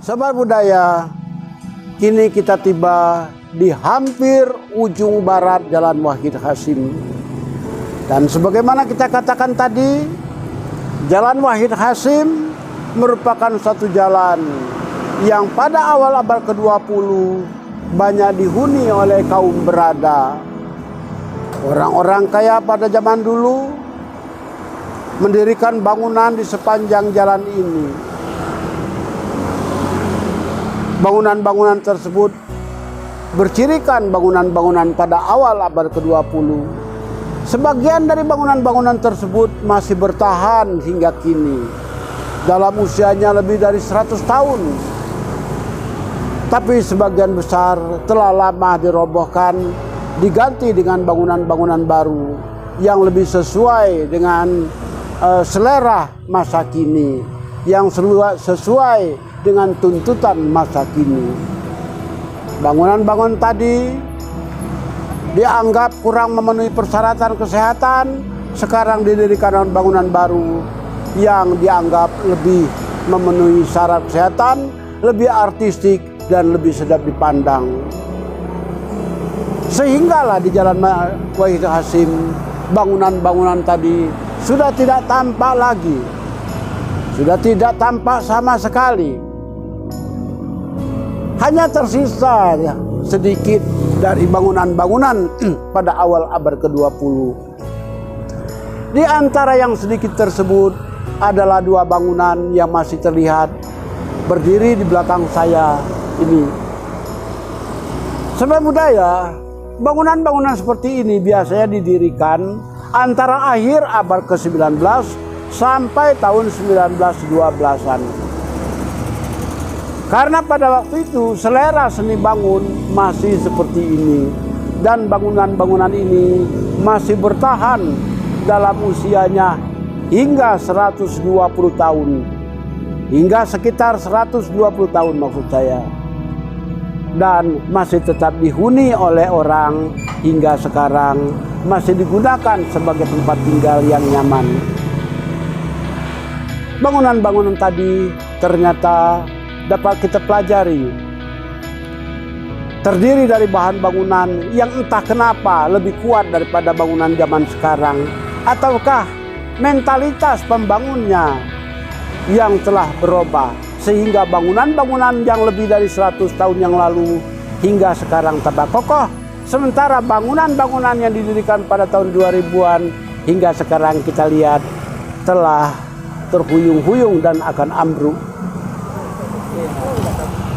Sobat budaya, kini kita tiba di hampir ujung barat Jalan Wahid Hasyim. Dan sebagaimana kita katakan tadi, Jalan Wahid Hasyim merupakan satu jalan yang pada awal abad ke-20 banyak dihuni oleh kaum berada. Orang-orang kaya pada zaman dulu mendirikan bangunan di sepanjang jalan ini. Bangunan-bangunan tersebut bercirikan bangunan-bangunan pada awal abad ke-20. Sebagian dari bangunan-bangunan tersebut masih bertahan hingga kini. Dalam usianya lebih dari 100 tahun. Tapi sebagian besar telah lama dirobohkan, diganti dengan bangunan-bangunan baru yang lebih sesuai dengan selera masa kini, yang sesuai dengan tuntutan masa kini. Bangunan-bangunan tadi dianggap kurang memenuhi persyaratan kesehatan, sekarang didirikan bangunan baru yang dianggap lebih memenuhi syarat kesehatan, lebih artistik dan lebih sedap dipandang. Sehinggalah di Jalan Wahid Hasyim bangunan-bangunan tadi sudah tidak tampak lagi, sudah tidak tampak sama sekali. Hanya tersisa sedikit dari bangunan-bangunan pada awal abad ke-20. Di antara yang sedikit tersebut adalah dua bangunan yang masih terlihat berdiri di belakang saya ini. Sobat budaya, bangunan-bangunan seperti ini biasanya didirikan antara akhir abad ke-19 sampai tahun 1912-an. Karena pada waktu itu selera seni bangun masih seperti ini, dan bangunan-bangunan ini masih bertahan dalam usianya hingga 120 tahun. Hingga sekitar 120 tahun maksud saya. Dan masih tetap dihuni oleh orang hingga sekarang, masih digunakan sebagai tempat tinggal yang nyaman. Bangunan-bangunan tadi ternyata dapat kita pelajari terdiri dari bahan bangunan yang entah kenapa lebih kuat daripada bangunan zaman sekarang, ataukah mentalitas pembangunnya yang telah berubah sehingga bangunan-bangunan yang lebih dari 100 tahun yang lalu hingga sekarang tetap kokoh, sementara bangunan-bangunan yang didirikan pada tahun 2000-an hingga sekarang kita lihat telah terhuyung-huyung dan akan ambruk.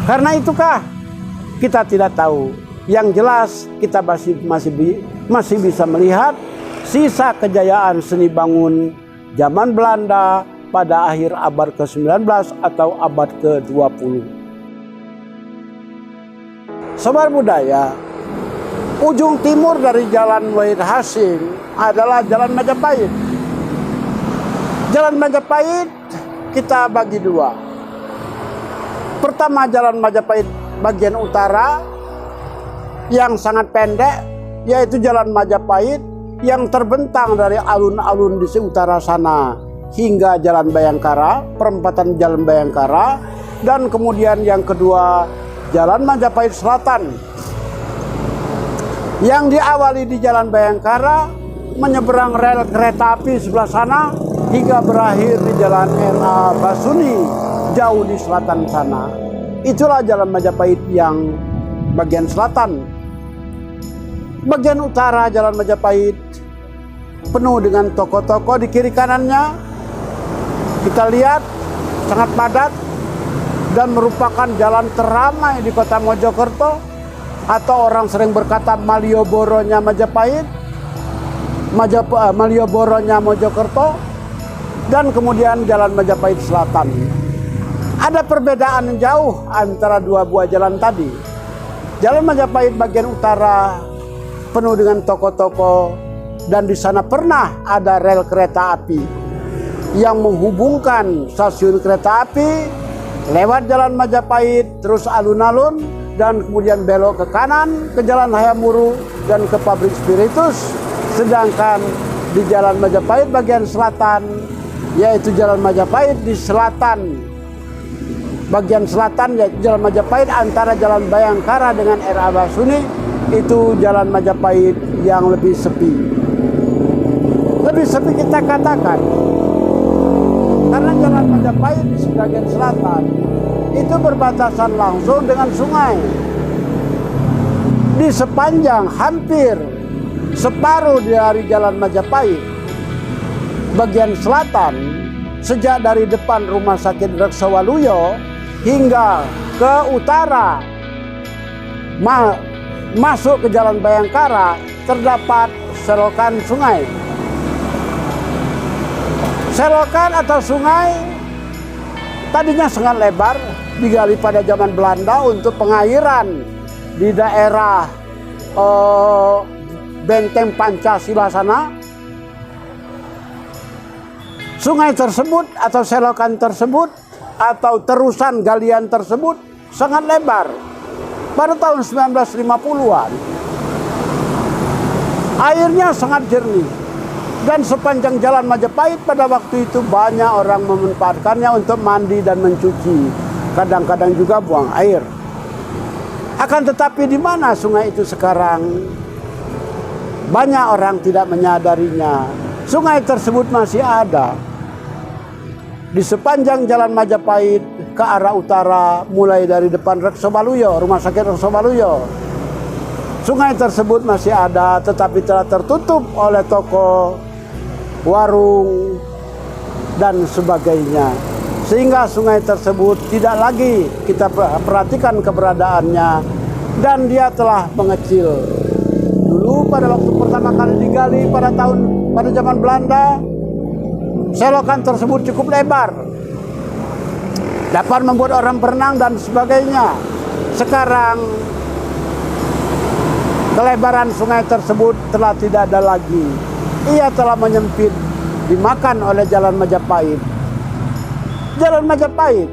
Karena itukah kita tidak tahu. Yang jelas kita masih bisa melihat sisa kejayaan seni bangun zaman Belanda pada akhir abad ke-19 atau abad ke-20. Sobat budaya, ujung timur dari Jalan Wahid Hasyim adalah Jalan Majapahit. Jalan Majapahit kita bagi dua. Pertama, Jalan Majapahit bagian utara yang sangat pendek, yaitu Jalan Majapahit yang terbentang dari alun-alun di utara sana hingga Jalan Bayangkara, perempatan Jalan Bayangkara. Dan kemudian yang kedua, Jalan Majapahit Selatan yang diawali di Jalan Bayangkara, menyeberang rel kereta api sebelah sana hingga berakhir di Jalan R.A. Basuni jauh di selatan sana. Itulah Jalan Majapahit yang bagian selatan. Bagian utara Jalan Majapahit penuh dengan toko-toko di kiri kanannya. Kita lihat sangat padat dan merupakan jalan teramai di kota Mojokerto, atau orang sering berkata Malioboro-nya Majapahit, Malioboro-nya Mojokerto. Dan kemudian Jalan Majapahit Selatan. Ada perbedaan yang jauh antara dua buah jalan tadi. Jalan Majapahit bagian utara penuh dengan toko-toko, dan di sana pernah ada rel kereta api yang menghubungkan stasiun kereta api lewat Jalan Majapahit terus alun-alun dan kemudian belok ke kanan ke Jalan Hayamuru dan ke pabrik spiritus. Sedangkan di Jalan Majapahit bagian selatan, yaitu Jalan Majapahit di selatan bagian selatan yaitu Jalan Majapahit antara Jalan Bhayangkara dengan RA Basuni, itu Jalan Majapahit yang lebih sepi. Lebih sepi kita katakan karena Jalan Majapahit di sebagian selatan itu berbatasan langsung dengan sungai. Di sepanjang hampir separuh dari Jalan Majapahit bagian selatan, sejak dari depan Rumah Sakit Reksawaluyo hingga ke utara masuk ke Jalan Bhayangkara, terdapat selokan sungai. Selokan atau sungai tadinya sangat lebar, digali pada zaman Belanda untuk pengairan di daerah Benteng Pancasila sana. Sungai tersebut atau selokan tersebut atau terusan galian tersebut sangat lebar. Pada tahun 1950-an airnya sangat jernih, dan sepanjang Jalan Majapahit pada waktu itu banyak orang memanfaatkannya untuk mandi dan mencuci, kadang-kadang juga buang air. Akan tetapi di mana sungai itu sekarang? Banyak orang tidak menyadarinya. Sungai tersebut masih ada di sepanjang Jalan Majapahit ke arah utara, mulai dari depan Reksawaluyo, Rumah Sakit Reksawaluyo. Sungai tersebut masih ada, tetapi telah tertutup oleh toko, warung, dan sebagainya. Sehingga sungai tersebut tidak lagi kita perhatikan keberadaannya, dan dia telah mengecil. Dulu pada waktu pertama kali digali pada zaman Belanda, selokan tersebut cukup lebar, dapat membuat orang berenang dan sebagainya. Sekarang kelebaran sungai tersebut telah tidak ada lagi. Ia telah menyempit, dimakan oleh Jalan Majapahit. Jalan Majapahit,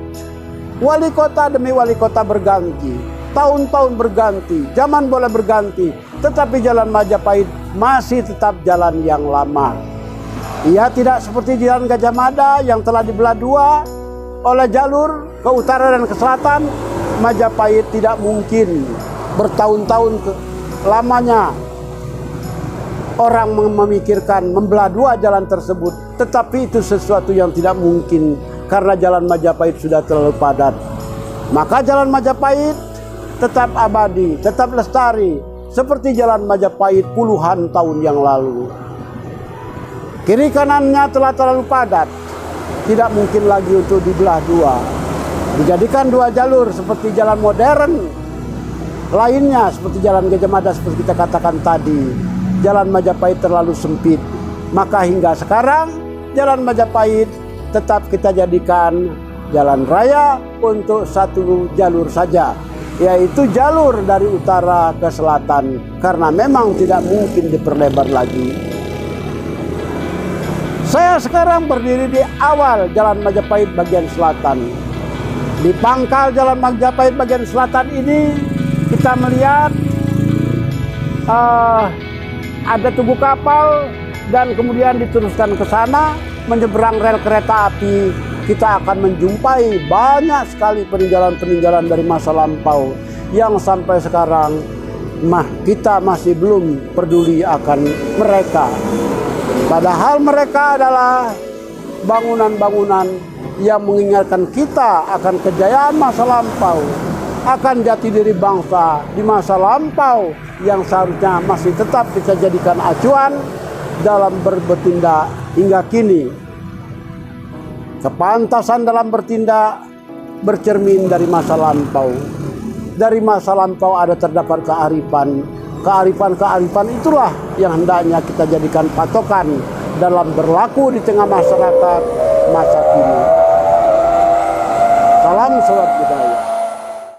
wali kota demi wali kota berganti, tahun-tahun berganti, zaman boleh berganti, tetapi Jalan Majapahit masih tetap jalan yang lama. Ia tidak seperti Jalan Gajah Mada yang telah dibelah dua oleh jalur ke utara dan ke selatan. Majapahit tidak mungkin bertahun-tahun lamanya orang memikirkan membelah dua jalan tersebut. Tetapi itu sesuatu yang tidak mungkin karena Jalan Majapahit sudah terlalu padat. Maka Jalan Majapahit tetap abadi, tetap lestari seperti Jalan Majapahit puluhan tahun yang lalu. Kiri kanannya telah terlalu padat, tidak mungkin lagi untuk dibelah dua. Dijadikan dua jalur seperti jalan modern lainnya, seperti Jalan Gajah Mada seperti kita katakan tadi. Jalan Majapahit terlalu sempit, maka hingga sekarang Jalan Majapahit tetap kita jadikan jalan raya untuk satu jalur saja, yaitu jalur dari utara ke selatan, karena memang tidak mungkin diperlebar lagi. Saya sekarang berdiri di awal Jalan Majapahit bagian selatan. Di pangkal Jalan Majapahit bagian selatan ini kita melihat ada tugu kapal, dan kemudian diteruskan ke sana menyeberang rel kereta api. Kita akan menjumpai banyak sekali peninggalan-peninggalan dari masa lampau yang sampai sekarang kita masih belum peduli akan mereka. Padahal mereka adalah bangunan-bangunan yang mengingatkan kita akan kejayaan masa lampau, akan jati diri bangsa di masa lampau yang seharusnya masih tetap kita jadikan acuan dalam bertindak hingga kini. Kepantasan dalam bertindak bercermin dari masa lampau. Dari masa lampau ada terdapat kearifan. Kearifan itulah yang hendaknya kita jadikan patokan dalam berlaku di tengah masyarakat masa kini. Salam sobat budaya.